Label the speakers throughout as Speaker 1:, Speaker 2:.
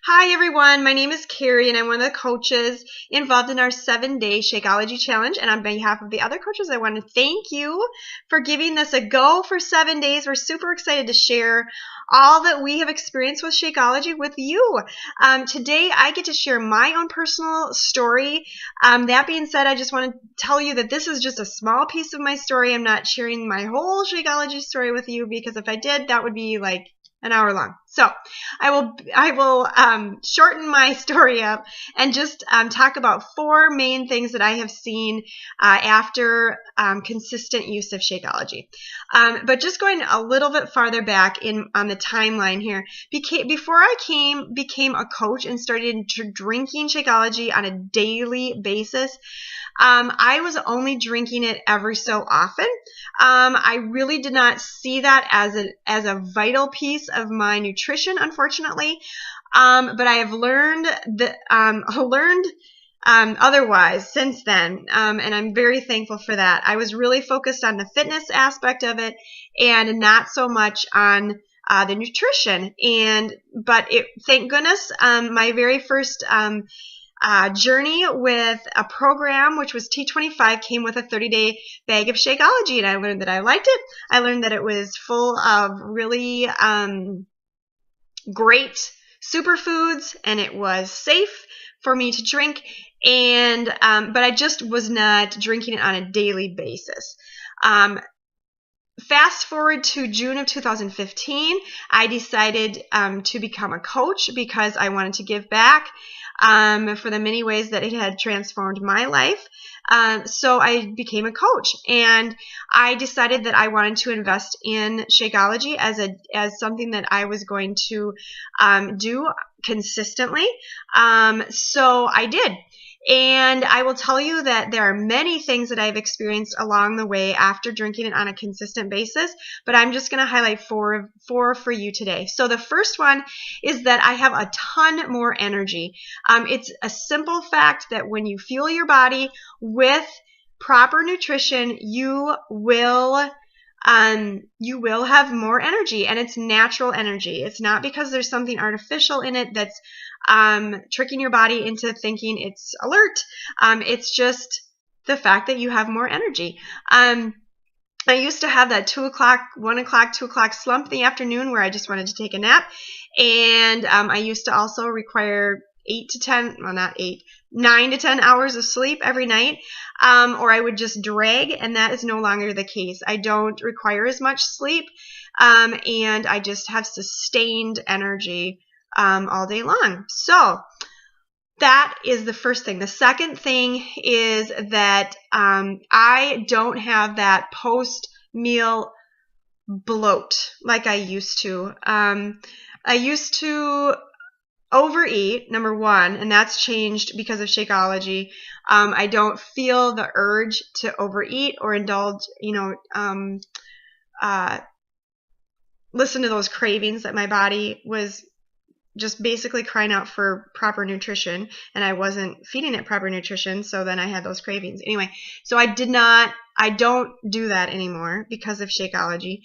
Speaker 1: Hi everyone, my name is Carrie and I'm one of the coaches involved in our 7-day Shakeology challenge, and on behalf of the other coaches I want to thank you for giving this a go for 7 days. We're super excited to share all that we have experienced with Shakeology with you. Today I get to share my own personal story. That being said, I just want to tell you that this is just a small piece of my story. I'm not sharing my whole Shakeology story with you, because if I did, that would be like an hour long. So I will shorten my story up and just talk about 4 main things that I have seen after consistent use of Shakeology. But just going a little bit farther back on the timeline here, before I became a coach and started drinking Shakeology on a daily basis, I was only drinking it every so often. I really did not see that as a vital piece of my nutrition, unfortunately. But I have learned otherwise since then, and I'm very thankful for that. I was really focused on the fitness aspect of it and not so much on the nutrition. But thank goodness, my very first journey with a program, which was T25, came with a 30-day bag of Shakeology, and I learned that I liked it. I learned that it was full of really great superfoods, and it was safe for me to drink. But I just was not drinking it on a daily basis. Fast forward to June of 2015, I decided to become a coach because I wanted to give back for the many ways that it had transformed my life. So I became a coach, and I decided that I wanted to invest in Shakeology as something that I was going to do consistently. So I did. And I will tell you that there are many things that I've experienced along the way after drinking it on a consistent basis, but I'm just going to highlight four for you today. So the first one is that I have a ton more energy. It's a simple fact that when you fuel your body with proper nutrition, you will have more energy, and it's natural energy. It's not because there's something artificial in it that's tricking your body into thinking it's alert. It's just the fact that you have more energy. I used to have that 2 o'clock, 1 o'clock, 2 o'clock slump in the afternoon where I just wanted to take a nap. And I used to also require 9 to 10 hours of sleep every night, or I would just drag, and that is no longer the case. I don't require as much sleep, and I just have sustained energy all day long. So that is the first thing. The second thing is that I don't have that post-meal bloat like I used to. I used to overeat, number one, and that's changed because of Shakeology. I don't feel the urge to overeat or indulge, listen to those cravings that my body was just basically crying out for proper nutrition, and I wasn't feeding it proper nutrition, so then I had those cravings. Anyway, so I don't do that anymore because of Shakeology.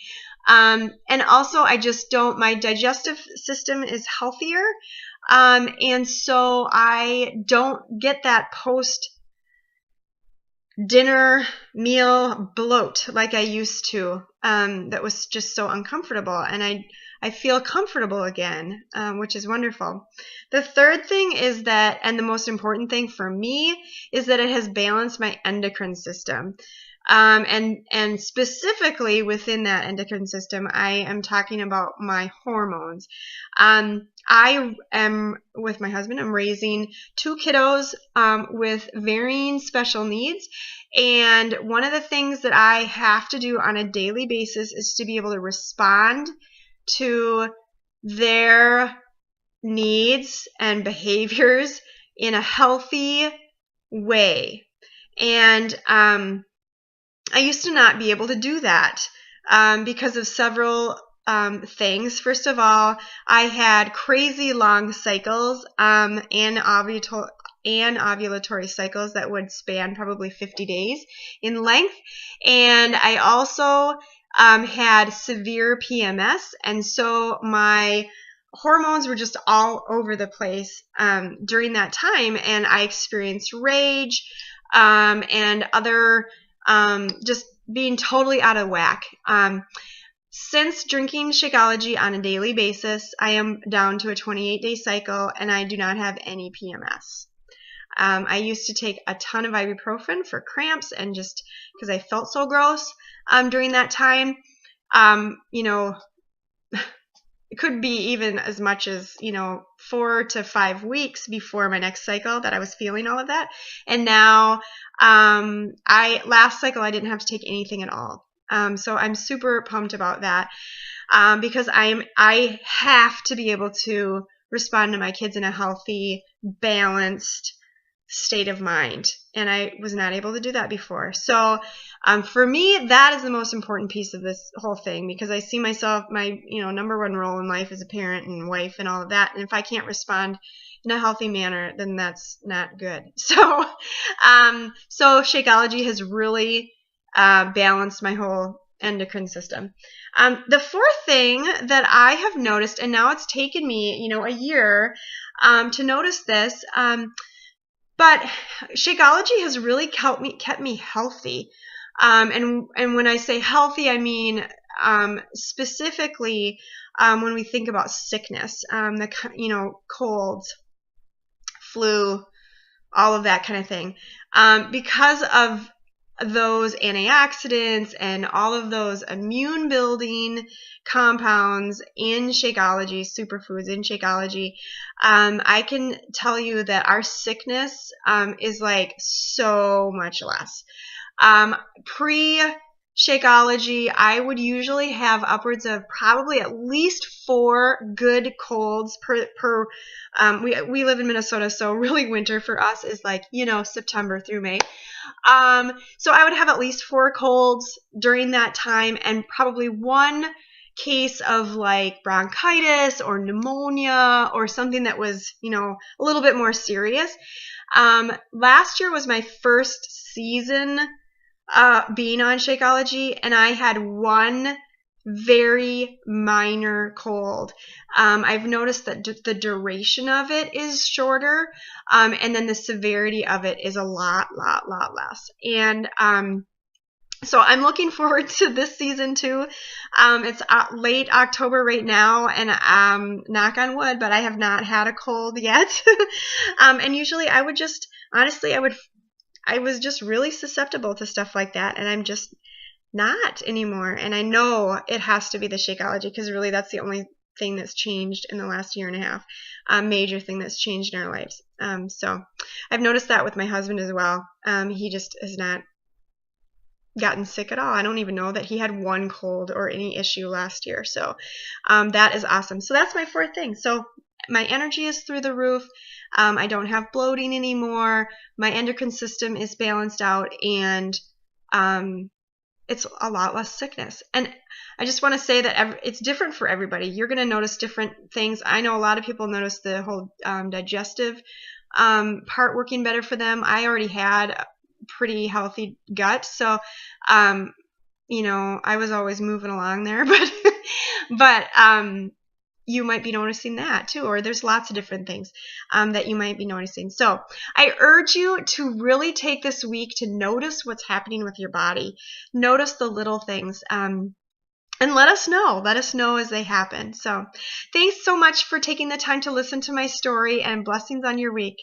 Speaker 1: And also I just don't, my digestive system is healthier, and so I don't get that post-dinner meal bloat like I used to. That was just so uncomfortable, and I feel comfortable again, which is wonderful. The third thing is that, and the most important thing for me, is that it has balanced my endocrine system. And specifically within that endocrine system, I am talking about my hormones. I am, with my husband, I'm raising 2 kiddos with varying special needs. And one of the things that I have to do on a daily basis is to be able to respond to their needs and behaviors in a healthy way. And I used to not be able to do that because of several things. First of all, I had crazy long cycles and ovulatory cycles that would span probably 50 days in length. And I also had severe PMS, and so my hormones were just all over the place during that time, and I experienced rage and other just being totally out of whack. Since drinking Shakeology on a daily basis, I am down to a 28-day cycle, and I do not have any PMS. I used to take a ton of ibuprofen for cramps and just because I felt so gross during that time. It could be even as much as, 4 to 5 weeks before my next cycle that I was feeling all of that. And now, last cycle, I didn't have to take anything at all. So I'm super pumped about that because I have to be able to respond to my kids in a healthy, balanced state of mind. And I was not able to do that before. So for me, that is the most important piece of this whole thing because I see myself, my number one role in life as a parent and wife and all of that. And if I can't respond in a healthy manner, then that's not good. So Shakeology has really balanced my whole endocrine system. The fourth thing that I have noticed, and now it's taken me, a year to notice this, but Shakeology has really kept me healthy. And when I say healthy, I mean specifically when we think about sickness, colds, flu, all of that kind of thing. Because of those antioxidants and all of those immune building compounds in Shakeology, superfoods in Shakeology, I can tell you that our sickness is like so much less. Pre-Shakeology, I would usually have upwards of probably at least 4 good colds per we live in Minnesota, so really winter for us is like, September through May. So I would have at least 4 colds during that time and probably 1 case of like bronchitis or pneumonia or something that was, a little bit more serious. Last year was my first season being on Shakeology, and I had 1 very minor cold. I've noticed that the duration of it is shorter, and then the severity of it is a lot less. And so I'm looking forward to this season too. It's late October right now, and knock on wood, but I have not had a cold yet. And usually I was just really susceptible to stuff like that, and I'm just not anymore. And I know it has to be the Shakeology because really that's the only thing that's changed in the last year and a half, a major thing that's changed in our lives. So I've noticed that with my husband as well. He just has not gotten sick at all. I don't even know that he had 1 cold or any issue last year. So that is awesome. So that's my 4th thing. So my energy is through the roof. I don't have bloating anymore. My endocrine system is balanced out, and it's a lot less sickness. And I just want to say that it's different for everybody. You're going to notice different things. I know a lot of people notice the whole digestive part working better for them. I already had a pretty healthy gut, so I was always moving along there. But you might be noticing that too, or there's lots of different things that you might be noticing. So I urge you to really take this week to notice what's happening with your body. Notice the little things. And let us know. Let us know as they happen. So thanks so much for taking the time to listen to my story, and blessings on your week.